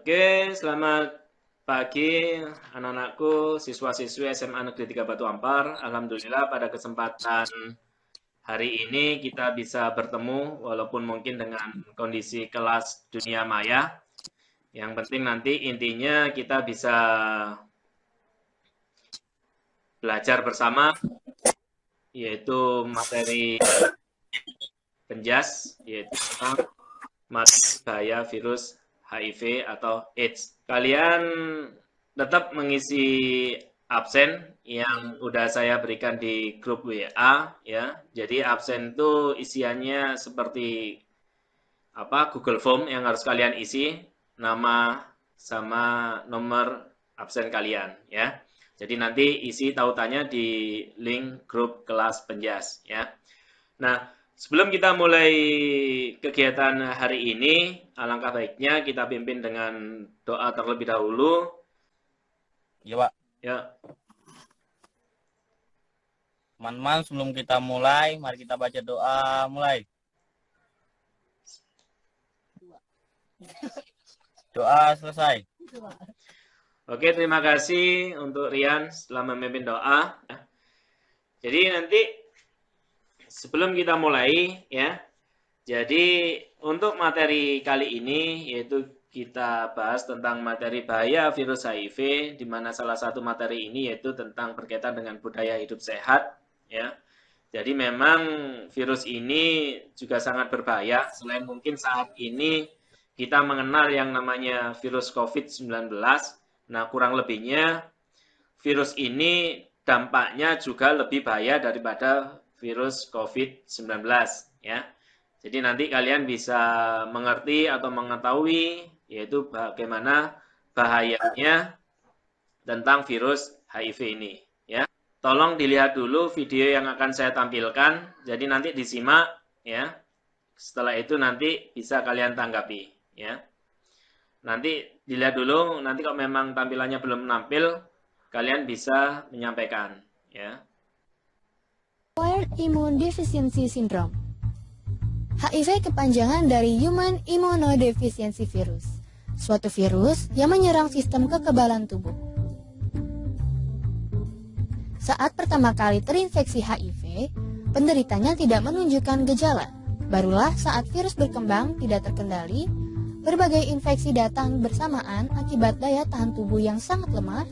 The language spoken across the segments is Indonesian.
Oke, selamat pagi anak-anakku, siswa-siswi SMA Negeri 3 Batu Ampar. Alhamdulillah pada kesempatan hari ini kita bisa bertemu walaupun mungkin dengan kondisi kelas dunia maya. Yang penting nanti intinya kita bisa belajar bersama yaitu materi penjas yaitu tentang materi bahaya virus HIV atau AIDS. Kalian tetap mengisi absen yang udah saya berikan di grup WA ya. Jadi absen itu isiannya seperti apa Google Form yang harus kalian isi, nama sama nomor absen kalian ya. Jadi nanti isi tautannya di link grup kelas penjas ya. Nah, sebelum kita mulai kegiatan hari ini, alangkah baiknya kita pimpin dengan doa terlebih dahulu. Iya, Pak. Ya, Teman-teman, sebelum kita mulai, mari kita baca doa. Mulai. Doa selesai. oke, terima kasih untuk Rian setelah memimpin doa. Jadi nanti sebelum kita mulai ya, jadi untuk materi kali ini yaitu kita bahas tentang materi bahaya virus HIV, di mana salah satu materi ini yaitu tentang berkaitan dengan budaya hidup sehat ya. Jadi memang virus ini juga sangat berbahaya. Selain mungkin saat ini kita mengenal yang namanya virus COVID-19, nah kurang lebihnya virus ini dampaknya juga lebih bahaya daripada virus COVID-19 ya. Jadi nanti kalian bisa mengerti atau mengetahui yaitu bagaimana bahayanya tentang virus HIV ini ya. Tolong dilihat dulu video yang akan saya tampilkan. Jadi nanti disimak ya. Setelah itu nanti bisa kalian tanggapi ya. Nanti dilihat dulu, nanti kalau memang tampilannya belum menampil, kalian bisa menyampaikan ya. Acquired Immune Deficiency Syndrome. HIV kepanjangan dari Human Immunodeficiency Virus, suatu virus yang menyerang sistem kekebalan tubuh. Saat pertama kali terinfeksi HIV, penderitanya tidak menunjukkan gejala. Barulah saat virus berkembang tidak terkendali, berbagai infeksi datang bersamaan akibat daya tahan tubuh yang sangat lemah,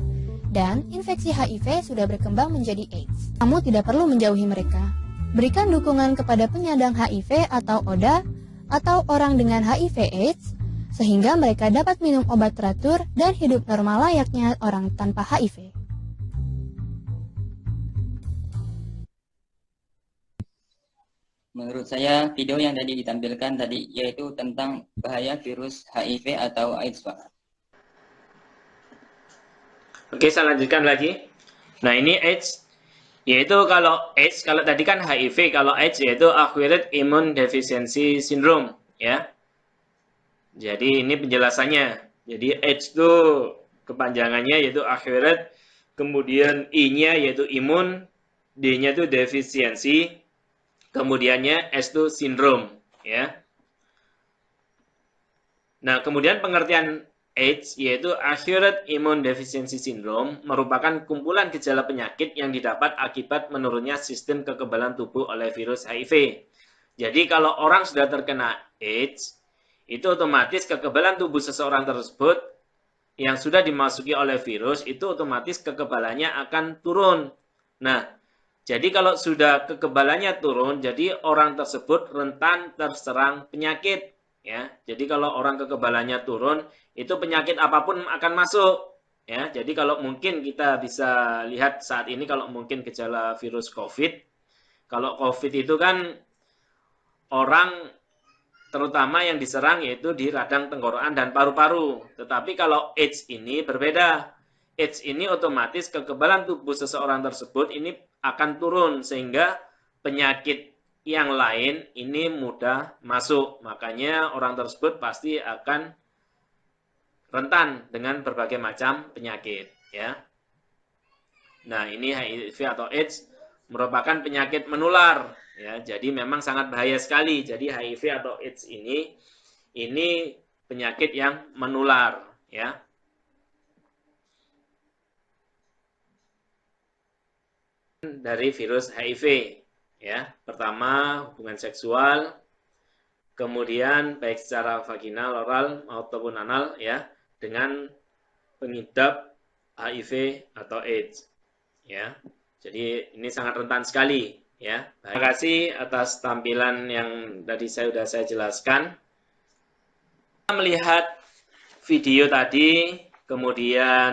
dan infeksi HIV sudah berkembang menjadi AIDS. Kamu tidak perlu menjauhi mereka. Berikan dukungan kepada penyandang HIV atau ODA atau orang dengan HIV/AIDS sehingga mereka dapat minum obat teratur dan hidup normal layaknya orang tanpa HIV. Menurut saya video yang tadi ditampilkan tadi yaitu tentang bahaya virus HIV atau AIDS, Pak. Oke, saya lanjutkan lagi. Nah, ini AIDS. Yaitu kalau AIDS, kalau tadi kan HIV, kalau AIDS yaitu Acquired Immune Deficiency Syndrome, ya. Jadi ini penjelasannya. Jadi AIDS itu kepanjangannya yaitu Acquired, kemudian I-nya yaitu imun, D-nya itu defisiensi, kemudiannya S itu sindrom, ya. Nah, kemudian pengertian AIDS yaitu Acquired Immune Deficiency Syndrome merupakan kumpulan gejala penyakit yang didapat akibat menurunnya sistem kekebalan tubuh oleh virus HIV. Jadi kalau orang sudah terkena AIDS, itu otomatis kekebalan tubuh seseorang tersebut yang sudah dimasuki oleh virus itu otomatis kekebalannya akan turun. Nah, jadi kalau sudah kekebalannya turun, jadi orang tersebut rentan terserang penyakit. Ya, jadi kalau orang kekebalannya turun, itu penyakit apapun akan masuk. Ya, jadi kalau mungkin kita bisa lihat saat ini kalau mungkin gejala virus COVID, kalau COVID itu kan orang terutama yang diserang yaitu di radang tenggorokan dan paru-paru. Tetapi kalau AIDS ini berbeda. AIDS ini otomatis kekebalan tubuh seseorang tersebut ini akan turun sehingga penyakit yang lain ini mudah masuk. Makanya orang tersebut pasti akan rentan dengan berbagai macam penyakit, ya. Nah, ini HIV atau AIDS merupakan penyakit menular, ya. Jadi memang sangat bahaya sekali. Jadi HIV atau AIDS ini penyakit yang menular, ya. Dari virus HIV, ya. Pertama, hubungan seksual, kemudian baik secara vaginal, oral maupun anal, ya, dengan pengidap HIV atau AIDS, ya. Jadi ini sangat rentan sekali, ya. Terima kasih atas tampilan yang tadi sudah saya jelaskan. Kita melihat video tadi, kemudian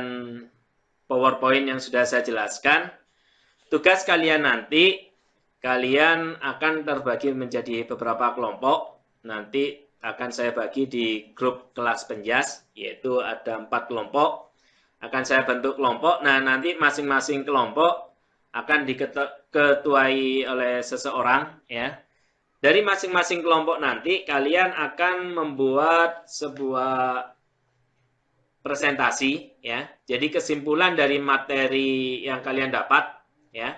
PowerPoint yang sudah saya jelaskan. Tugas kalian nanti, kalian akan terbagi menjadi beberapa kelompok. Nanti akan saya bagi di grup kelas penjas, yaitu ada 4 kelompok. Akan saya bentuk kelompok. Nah, nanti masing-masing kelompok akan diketuai oleh seseorang, ya. Dari masing-masing kelompok nanti kalian akan membuat sebuah presentasi, ya. Jadi kesimpulan dari materi yang kalian dapat, ya.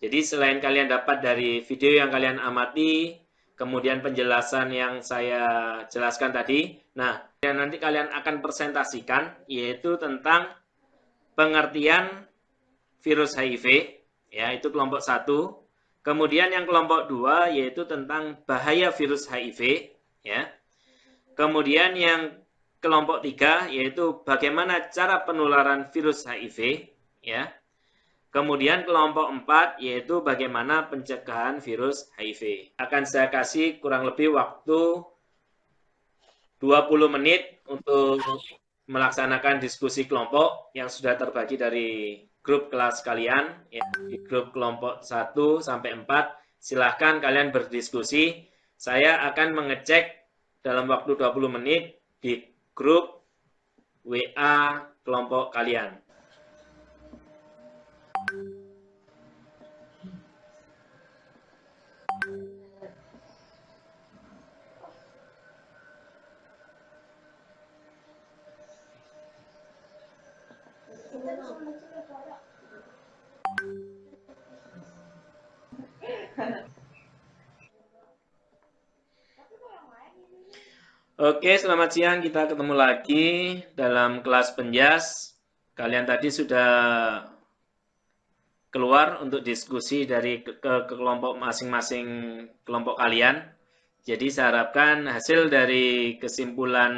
Jadi selain kalian dapat dari video yang kalian amati, kemudian penjelasan yang saya jelaskan tadi, nah, nanti kalian akan presentasikan, yaitu tentang pengertian virus HIV, ya, itu kelompok 1. Kemudian yang kelompok 2, yaitu tentang bahaya virus HIV, ya. Kemudian yang kelompok 3, yaitu bagaimana cara penularan virus HIV, ya. Kemudian kelompok 4, yaitu bagaimana pencegahan virus HIV. Akan saya kasih kurang lebih waktu 20 menit untuk melaksanakan diskusi kelompok yang sudah terbagi dari grup kelas kalian, ya, di grup kelompok 1 sampai 4. Silahkan kalian berdiskusi. Saya akan mengecek dalam waktu 20 menit di grup WA kelompok kalian. Oke, selamat siang. Kita ketemu lagi dalam kelas penjas. Kalian tadi sudah keluar untuk diskusi dari ke kelompok masing-masing kelompok kalian. Jadi saya harapkan hasil dari kesimpulan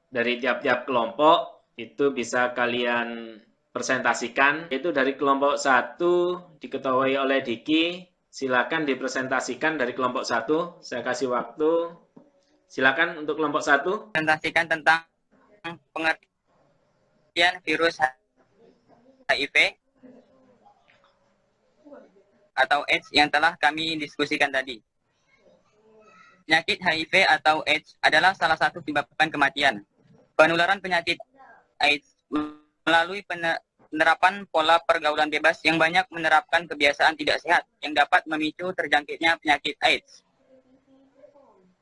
dari tiap-tiap kelompok itu bisa kalian presentasikan. Itu dari kelompok 1 diketuai oleh Diki. Silakan dipresentasikan dari kelompok 1. Saya kasih waktu. Silakan untuk kelompok 1. Presentasikan tentang pengertian virus HIV atau AIDS yang telah kami diskusikan tadi. Penyakit HIV atau AIDS adalah salah satu penyebab kematian. Penularan penyakit AIDS melalui penerapan pola pergaulan bebas yang banyak menerapkan kebiasaan tidak sehat yang dapat memicu terjangkitnya penyakit AIDS.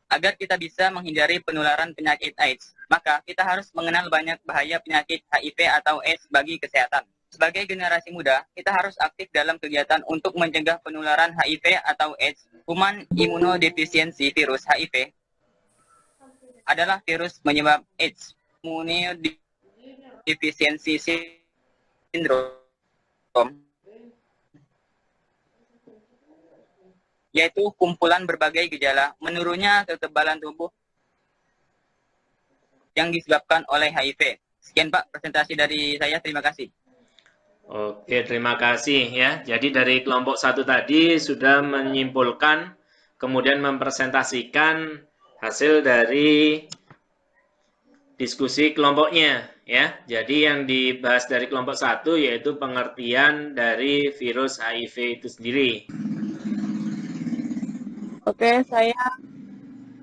Agar kita bisa menghindari penularan penyakit AIDS, maka kita harus mengenal banyak bahaya penyakit HIV atau AIDS bagi kesehatan. Sebagai generasi muda, kita harus aktif dalam kegiatan untuk mencegah penularan HIV atau AIDS. Human immunodeficiency virus HIV adalah virus penyebab AIDS. Immunodeficiency syndrome yaitu kumpulan berbagai gejala menurunnya kekebalan tubuh yang disebabkan oleh HIV. Sekian Pak presentasi dari saya, terima kasih. Oke, terima kasih ya. Jadi dari kelompok 1 tadi sudah menyimpulkan, kemudian mempresentasikan hasil dari diskusi kelompoknya ya. Jadi yang dibahas dari kelompok 1 yaitu pengertian dari virus HIV itu sendiri. Oke, saya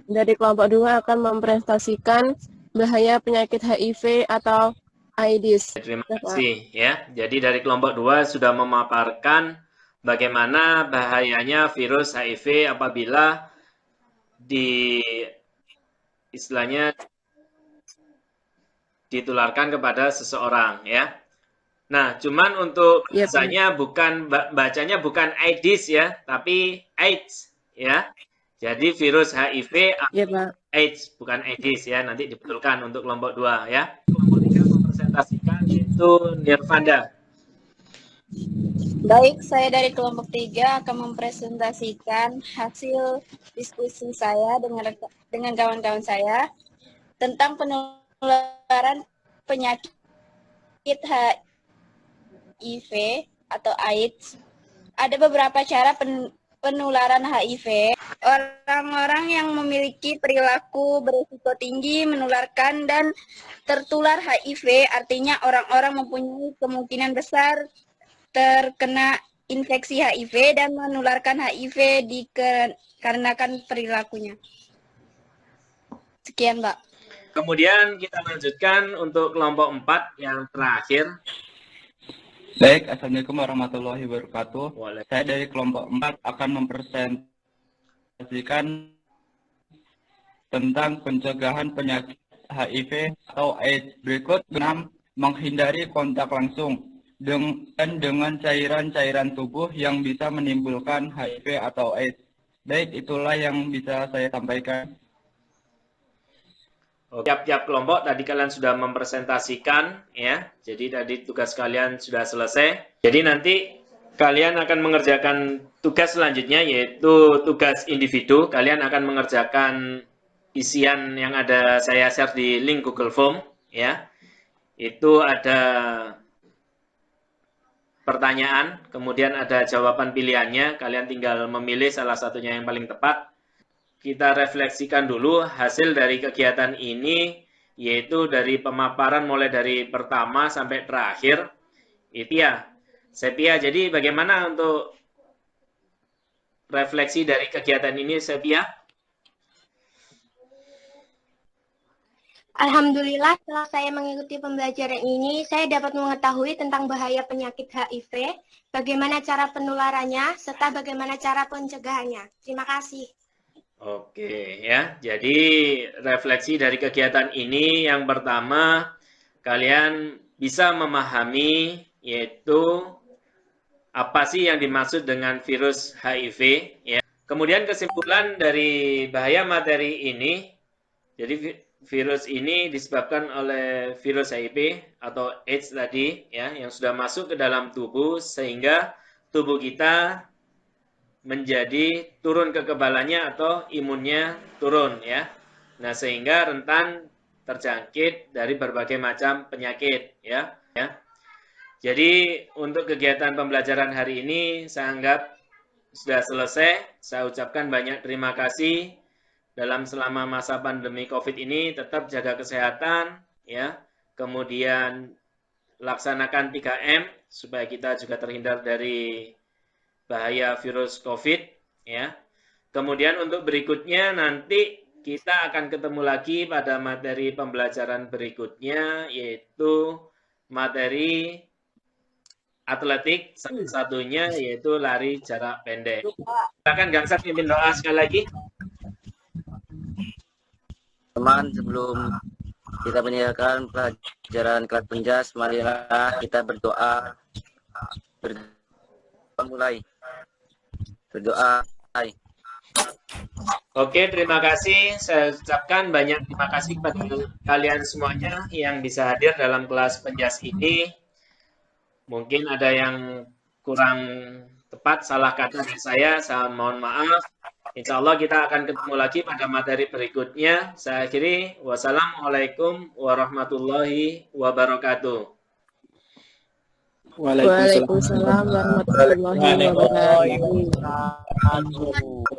dari kelompok 2 akan mempresentasikan bahaya penyakit HIV atau AIDS. Terima kasih ya. Jadi dari kelompok 2 sudah memaparkan bagaimana bahayanya virus HIV apabila istilahnya ditularkan kepada seseorang ya. Nah, cuman untuk bacanya bukan AIDS ya, tapi AIDS ya. Jadi virus HIV ya, Pak. AIDS, bukan AIDS ya. Nanti dibetulkan untuk kelompok 2 ya. Kelompok 3 mempresentasikan yaitu Nirvanda. Baik, saya dari kelompok 3 akan mempresentasikan hasil diskusi saya dengan kawan-kawan saya tentang penularan penyakit HIV atau AIDS. Ada beberapa cara penularan HIV. Orang-orang yang memiliki perilaku berisiko tinggi menularkan dan tertular HIV, artinya orang-orang mempunyai kemungkinan besar terkena infeksi HIV dan menularkan HIV dikarenakan perilakunya. Sekian, Mbak. Kemudian kita lanjutkan untuk kelompok 4 yang terakhir. Baik, Assalamualaikum warahmatullahi wabarakatuh. Waalaikumsalam. Saya dari kelompok 4 akan mempresentasikan tentang pencegahan penyakit HIV atau AIDS. Berikut 6, menghindari kontak langsung dan dengan cairan-cairan tubuh yang bisa menimbulkan HIV atau AIDS. Baik, itulah yang bisa saya sampaikan. Tiap-tiap kelompok tadi kalian sudah mempresentasikan ya. Jadi tadi tugas kalian sudah selesai. Jadi nanti kalian akan mengerjakan tugas selanjutnya yaitu tugas individu. Kalian akan mengerjakan isian yang ada saya share di link Google Form ya. Itu ada pertanyaan, kemudian ada jawaban pilihannya. Kalian tinggal memilih salah satunya yang paling tepat. Kita refleksikan dulu hasil dari kegiatan ini, yaitu dari pemaparan mulai dari pertama sampai terakhir. Itu Sepia, jadi bagaimana untuk refleksi dari kegiatan ini, Sepia? Alhamdulillah, setelah saya mengikuti pembelajaran ini, saya dapat mengetahui tentang bahaya penyakit HIV, bagaimana cara penularannya, serta bagaimana cara pencegahannya. Terima kasih. Oke ya, jadi refleksi dari kegiatan ini yang pertama, kalian bisa memahami yaitu apa sih yang dimaksud dengan virus HIV ya. Kemudian kesimpulan dari bahaya materi ini, jadi virus ini disebabkan oleh virus HIV atau AIDS tadi ya, yang sudah masuk ke dalam tubuh sehingga tubuh kita menjadi turun kekebalannya atau imunnya turun ya. Nah, sehingga rentan terjangkit dari berbagai macam penyakit ya. Jadi untuk kegiatan pembelajaran hari ini saya anggap sudah selesai. Saya ucapkan banyak terima kasih. Selama masa pandemi Covid ini tetap jaga kesehatan ya. Kemudian laksanakan 3M supaya kita juga terhindar dari bahaya virus COVID ya. Kemudian untuk berikutnya nanti kita akan ketemu lagi pada materi pembelajaran berikutnya yaitu materi atletik, salah satunya yaitu lari jarak pendek. Silakan Gangsat pimpin doa sekali lagi. Teman, sebelum kita meninggalkan pelajaran kelas penjas, marilah kita berdoa. Mulai. Berdoa. Oke, terima kasih. Saya ucapkan banyak terima kasih kepada kalian semuanya yang bisa hadir dalam kelas penjas ini. Mungkin ada yang kurang tepat, salah kata dari saya mohon maaf. Insya Allah kita akan ketemu lagi pada materi berikutnya. Saya akhiri. Wassalamualaikum warahmatullahi wabarakatuh. Waalaikumsalam warahmatullahi wabarakatuh. Waalaikumsalam.